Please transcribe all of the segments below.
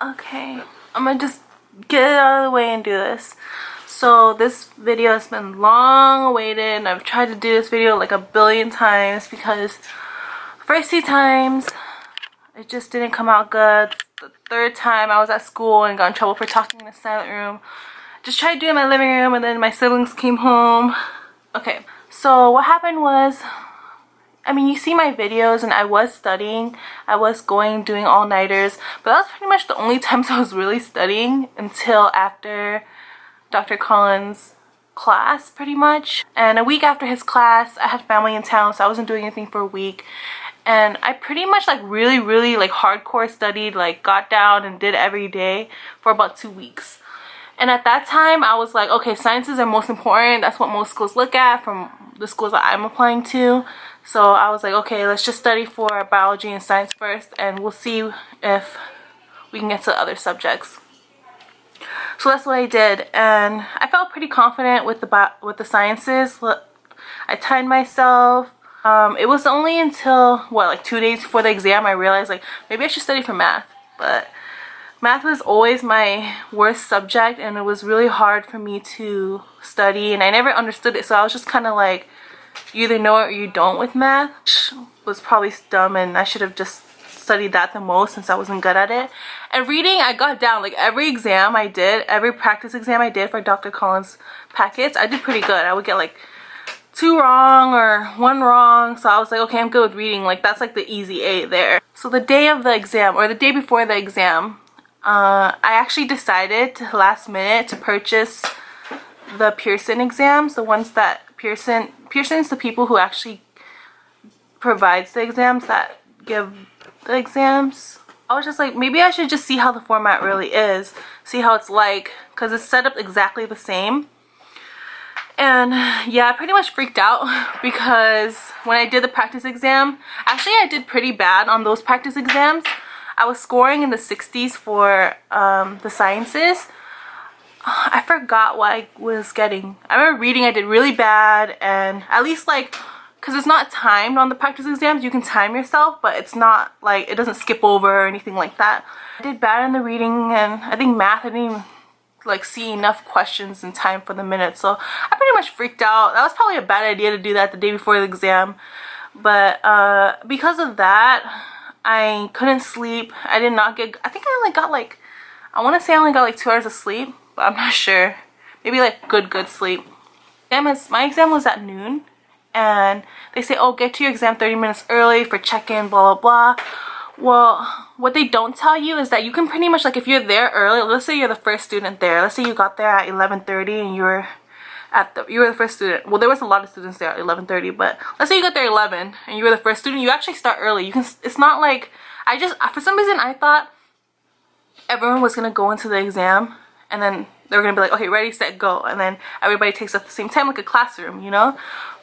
Okay, I'm gonna just get it out of the way and do this. So this video has been long awaited. I've tried to do this video like a billion times because first 2 times it just didn't come out good. The 3rd time I was at school and got in trouble for talking in the silent room. Just tried to do it in my living room and then my siblings came home. Okay, so what happened was, I mean, you see my videos and I was studying. I was doing all-nighters, but that was pretty much the only times I was really studying until after Dr. Collins' class, pretty much. And a week after his class, I had family in town, so I wasn't doing anything for a week. And I pretty much like really like hardcore studied, like got down and did every day for about 2 weeks. And at that time, I was like, okay, sciences are most important. That's what most schools look at from the schools that I'm applying to. So I was like, okay, let's just study for biology and science first, and we'll see if we can get to other subjects. So that's what I did, and I felt pretty confident with the sciences. I timed myself. It was only until, what, like 2 days before the exam I realized, like, maybe I should study for math. But math was always my worst subject, and it was really hard for me to study, and I never understood it, so I was just kind of like, you either know it or you don't with math. Which was probably dumb, and I should have just studied that the most since I wasn't good at it. And reading, I got down. Like every exam I did, every practice exam I did for Dr. Collins' packets, I did pretty good. I would get like 2 wrong or 1 wrong, so I was like, okay, I'm good with reading. Like that's like the easy A there. So the day of the exam, or the day before the exam, I actually decided to last minute to purchase the Pearson exams, the ones that Pearson's the people who actually provides the exams, that give the exams. I was just like, maybe I should just see how the format really is, see how it's like, because it's set up exactly the same. And yeah, I pretty much freaked out because when I did the practice exam, actually I did pretty bad on those practice exams. I was scoring in the 60s for the sciences. I forgot what I was getting. I remember reading I did really bad, and at least like, because it's not timed on the practice exams, you can time yourself, but it's not like, it doesn't skip over or anything like that. I did bad in the reading, and I think math, I didn't even like see enough questions in time for the minutes, so I pretty much freaked out. That was probably a bad idea to do that the day before the exam, but because of that, I couldn't sleep. I did not get, I think I only got like, I want to say I only got like 2 hours of sleep, but I'm not sure. Maybe like good sleep. My exam was at noon, and they say, oh, get to your exam 30 minutes early for check-in, blah blah blah. Well, what they don't tell you is that you can pretty much, like, if you're there early, let's say you're the first student there, let's say you got there at 11:30 and you were the first student. Well, there was a lot of students there at 11:30, but let's say you got there at 11 and you were the first student, you actually start early. You can, it's not like, for some reason I thought everyone was gonna go into the exam and then they were gonna be like, okay, ready, set, go, and then everybody takes at the same time, like a classroom, you know?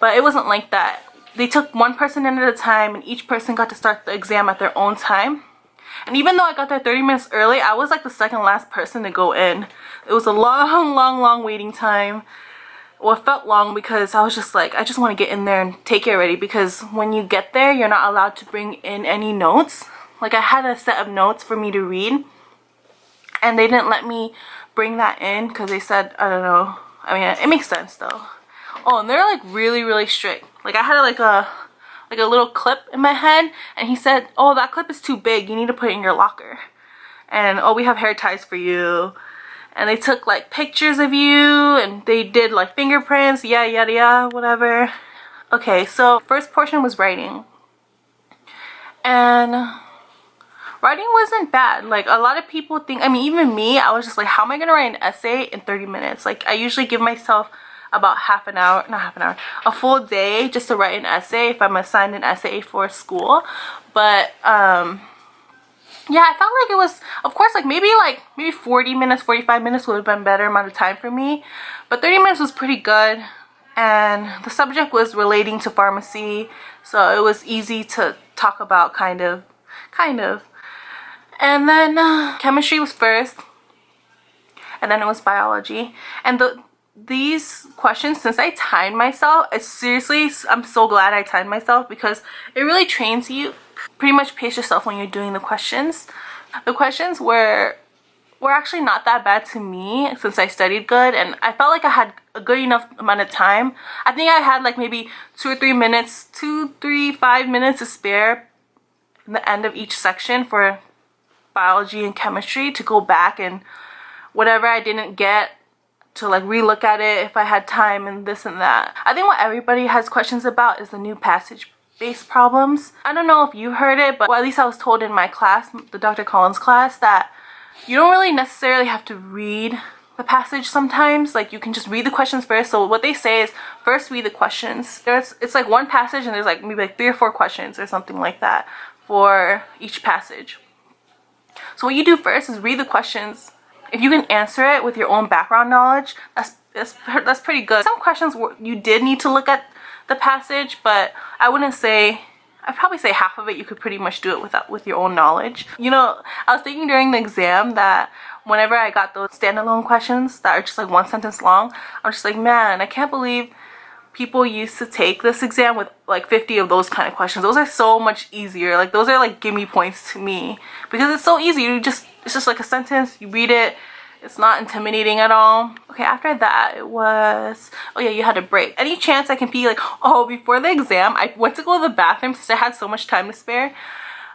But it wasn't like that. They took one person in at a time, and each person got to start the exam at their own time. And even though I got there 30 minutes early, I was like the second last person to go in. It was a long waiting time. Well, it felt long because I was just like, I just want to get in there and take it already, because when you get there, you're not allowed to bring in any notes. Like, I had a set of notes for me to read, and they didn't let me bring that in because they said, I don't know. I mean, it makes sense though. Oh, and they're like really strict. Like, I had like a little clip in my head, and he said, oh, that clip is too big, you need to put it in your locker. And oh, we have hair ties for you. And they took like pictures of you, and they did like fingerprints, yada whatever. Okay, so first portion was writing, and writing wasn't bad. Like, a lot of people think, I mean, even me, I was just like, how am I gonna write an essay in 30 minutes? Like, I usually give myself about a full day just to write an essay if I'm assigned an essay for school. But yeah, I felt like it was, of course, like maybe 40 minutes, 45 minutes would have been a better amount of time for me, but 30 minutes was pretty good. And the subject was relating to pharmacy, so it was easy to talk about, kind of. And then chemistry was first, and then it was biology. And these questions, since I timed myself, I'm so glad I timed myself, because it really trains you. Pretty much pace yourself when you're doing the questions. The questions were actually not that bad to me since I studied good, and I felt like I had a good enough amount of time. I think I had like maybe 5 minutes to spare in the end of each section for biology and chemistry to go back and whatever I didn't get to like relook at it if I had time and this and that. I think what everybody has questions about is the new passage based problems. I don't know if you heard it, but at least I was told in my class, the Dr. Collins class, that you don't really necessarily have to read the passage sometimes. Like, you can just read the questions first. So what they say is first read the questions. It's like one passage and there's like maybe like 3 or 4 questions or something like that for each passage. So what you do first is read the questions. If you can answer it with your own background knowledge, that's pretty good. Some questions you did need to look at the passage, but I'd probably say half of it you could pretty much do it with your own knowledge. You know, I was thinking during the exam that whenever I got those standalone questions that are just like one sentence long, I'm just like, man, I can't believe people used to take this exam with like 50 of those kind of questions. Those are so much easier. Like, those are like gimme points to me because it's so easy. It's just like a sentence, you read it, it's not intimidating at all. Okay, after that it was, oh yeah, you had a break. Any chance I can pee? Like, oh, before the exam I went to go to the bathroom since I had so much time to spare.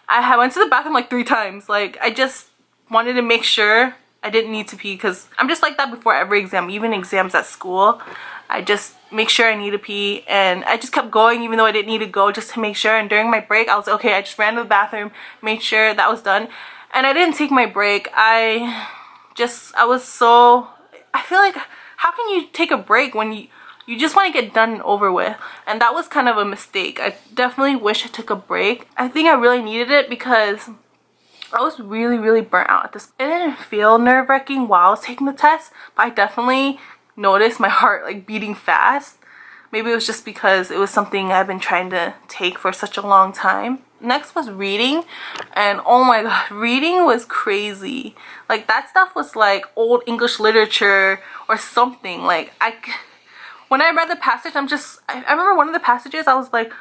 I went to the bathroom like 3 times. Like, I just wanted to make sure I didn't need to pee, because I'm just like that before every exam, even exams at school. I just make sure I need to pee, and I just kept going even though I didn't need to go, just to make sure. And during my break I was okay, I just ran to the bathroom, made sure that was done, and I didn't take my break. I feel like, how can you take a break when you just want to get done and over with? And that was kind of a mistake. I definitely wish I took a break. I think I really needed it because I was really burnt out at this. It didn't feel nerve-wracking while I was taking the test, but I definitely noticed my heart like beating fast. Maybe it was just because it was something I've been trying to take for such a long time. Next was reading, and oh my god, reading was crazy. Like, that stuff was like old English literature or something. Like, when I read the passage, I remember one of the passages, I was like,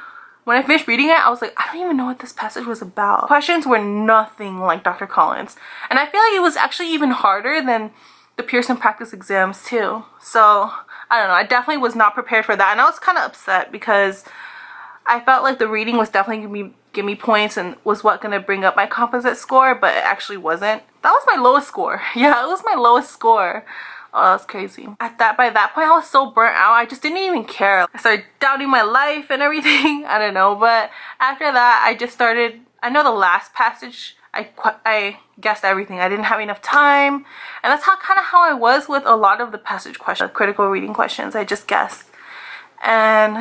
when I finished reading it, I was like, I don't even know what this passage was about. Questions were nothing like Dr. Collins, and I feel like it was actually even harder than the Pearson practice exams too. So I don't know, I definitely was not prepared for that, and I was kind of upset because I felt like the reading was definitely gonna give me points and was what gonna bring up my composite score, but it actually wasn't. That was my lowest score. Yeah, it was my lowest score. Oh, that was crazy. By that point, I was so burnt out, I just didn't even care. I started doubting my life and everything. I don't know, but after that, I just started, I know the last passage, I guessed everything. I didn't have enough time, and that's kind of how I was with a lot of the passage questions, critical reading questions. I just guessed. And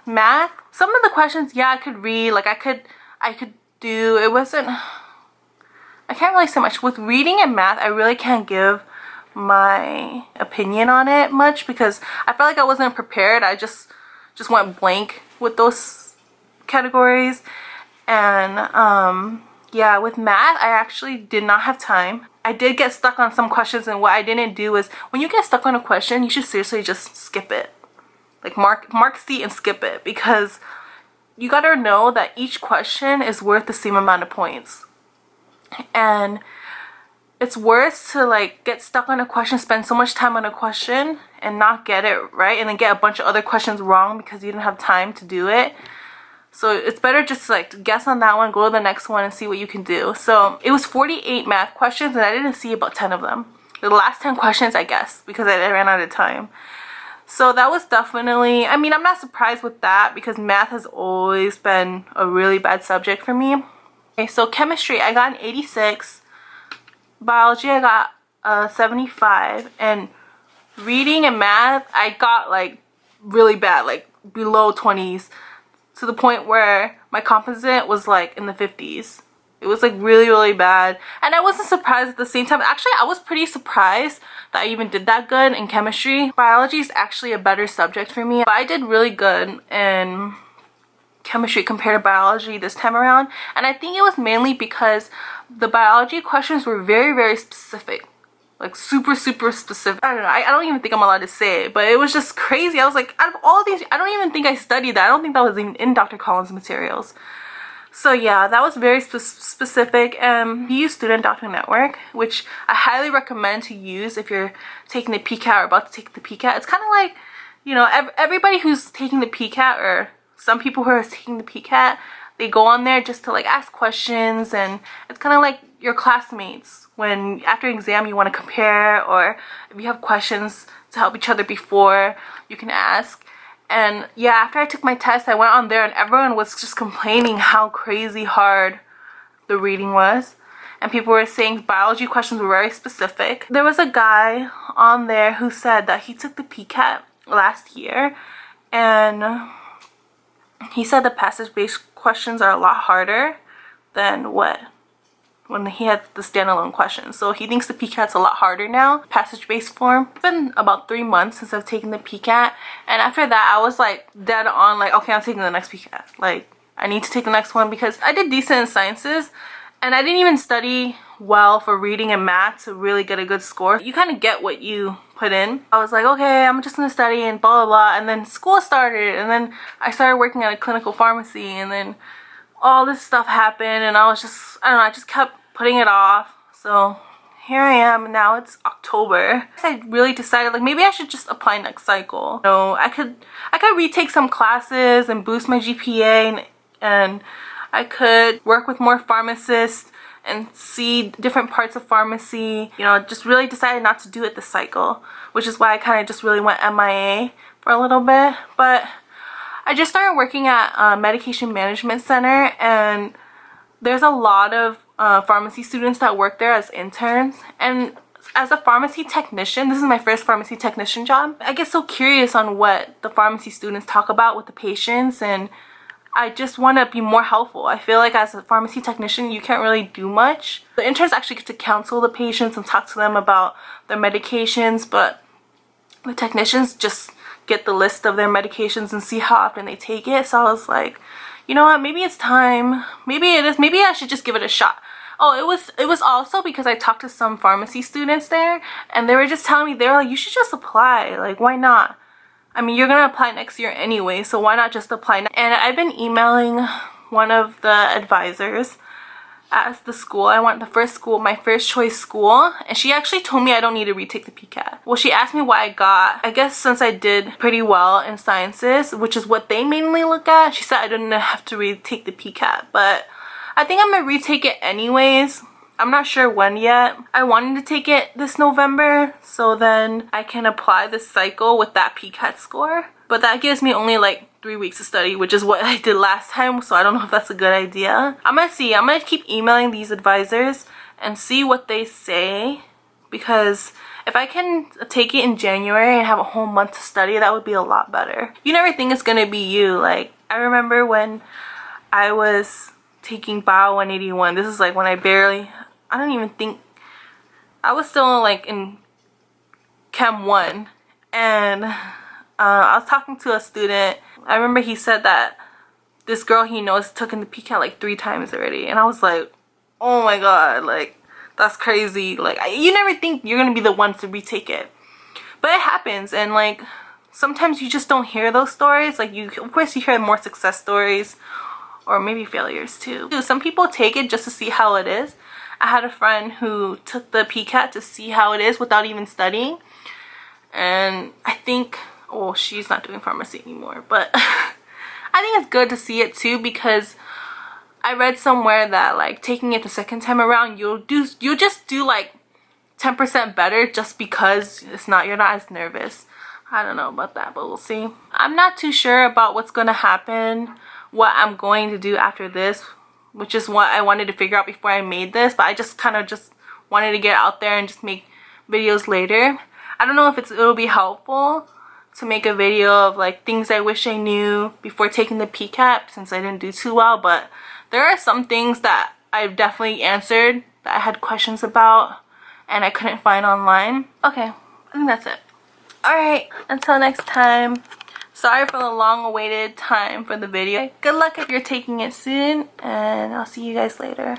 math, some of the questions, yeah, I could read, like I could do. It wasn't, I can't really say much. With reading and math, I really can't give my opinion on it much because I felt like I wasn't prepared. I just went blank with those categories. And yeah, with math, I actually did not have time. I did get stuck on some questions, and what I didn't do is, when you get stuck on a question, you should seriously just skip it. Like, mark C and skip it, because you gotta know that each question is worth the same amount of points. And it's worse to like get stuck on a question, spend so much time on a question and not get it right, and then get a bunch of other questions wrong because you didn't have time to do it. So it's better just like to guess on that one, go to the next one and see what you can do. So it was 48 math questions, and I didn't see about 10 of them. The last 10 questions I guessed because I ran out of time. So that was definitely, I mean, I'm not surprised with that because math has always been a really bad subject for me. Okay, so chemistry, I got an 86. Biology, I got a 75. And reading and math, I got like really bad, like below 20s, to the point where my composite was like in the 50s. It was like really bad, and I wasn't surprised at the same time. Actually, I was pretty surprised that I even did that good in chemistry. Biology is actually a better subject for me, but I did really good in chemistry compared to biology this time around, and I think it was mainly because the biology questions were very specific. Like super specific. I don't know, I don't even think I'm allowed to say it, but it was just crazy. I was like, out of all these, I don't even think I studied that. I don't think that was even in Dr. Collins' materials. So yeah, that was very specific. He used Student Doctor Network, which I highly recommend to use if you're taking the PCAT or about to take the PCAT. It's kind of like, you know, everybody who's taking the PCAT, or some people who are taking the PCAT, they go on there just to like ask questions, and it's kind of like your classmates when after exam you want to compare, or if you have questions to help each other before, you can ask. And yeah, after I took my test, I went on there and everyone was just complaining how crazy hard the reading was. And people were saying biology questions were very specific. There was a guy on there who said that he took the PCAT last year, and he said the passage-based questions are a lot harder than when he had the standalone questions. So he thinks the PCAT's a lot harder now, passage-based form. It's been about 3 months since I've taken the PCAT, and after that I was like dead on like, okay, I'm taking the next PCAT. Like, I need to take the next one because I did decent in sciences, and I didn't even study well for reading and math to really get a good score. You kind of get what you put in. I was like, okay, I'm just gonna study and blah blah blah, and then school started, and then I started working at a clinical pharmacy, and then all this stuff happened, and I was just, I don't know, I just kept putting it off. So here I am, now it's October. I really decided like maybe I should just apply next cycle. So I could retake some classes and boost my GPA, and I could work with more pharmacists and see different parts of pharmacy. You know, just really decided not to do it this cycle, which is why I kind of just really went MIA for a little bit. But I just started working at a medication management center, and there's a lot of pharmacy students that work there as interns. And as a pharmacy technician, this is my first pharmacy technician job, I get so curious on what the pharmacy students talk about with the patients, and I just want to be more helpful. I feel like as a pharmacy technician, you can't really do much. The interns actually get to counsel the patients and talk to them about their medications, but the technicians just get the list of their medications and see how often they take it. So I was like, you know what, maybe it's time. Maybe it is. Maybe I should just give it a shot. Oh, it was also because I talked to some pharmacy students there, and they were just telling me, they were like, you should just apply. Like, why not? I mean, you're gonna apply next year anyway, so why not just apply now? And I've been emailing one of the advisors at the school. I went to the first school, my first choice school, and she actually told me I don't need to retake the PCAT. Well, she asked me why I got, I guess since I did pretty well in sciences, which is what they mainly look at, she said I didn't have to retake the PCAT, but I think I'm gonna retake it anyways. I'm not sure when yet. I wanted to take it this November, so then I can apply this cycle with that PCAT score. But that gives me only like 3 weeks to study, which is what I did last time, so I don't know if that's a good idea. I'm gonna see. I'm gonna keep emailing these advisors and see what they say, because if I can take it in January and have a whole month to study, that would be a lot better. You never think it's gonna be you. Like, I remember when I was taking Bio 181, this is like when I don't even think, I was still like in Chem 1, and I was talking to a student. I remember he said that this girl he knows took in the PCAT like 3 times already, and I was like, oh my god, like, that's crazy. Like, you never think you're gonna be the one to retake it, but it happens. And like, sometimes you just don't hear those stories. Like, of course you hear more success stories, or maybe failures too. Some people take it just to see how it is. I had a friend who took the PCAT to see how it is without even studying, and I think, well, she's not doing pharmacy anymore, but I think it's good to see it too, because I read somewhere that like taking it the second time around, you'll just do like 10% better just because you're not as nervous. I don't know about that, but we'll see. I'm not too sure about what's gonna happen, what I'm going to do after this, which is what I wanted to figure out before I made this, but I just kind of just wanted to get out there and just make videos later. I don't know if it'll be helpful to make a video of like things I wish I knew before taking the PCAT, since I didn't do too well, but there are some things that I've definitely answered that I had questions about and I couldn't find online. Okay, I think that's it. Alright, until next time. Sorry for the long-awaited time for the video. Good luck if you're taking it soon, and I'll see you guys later.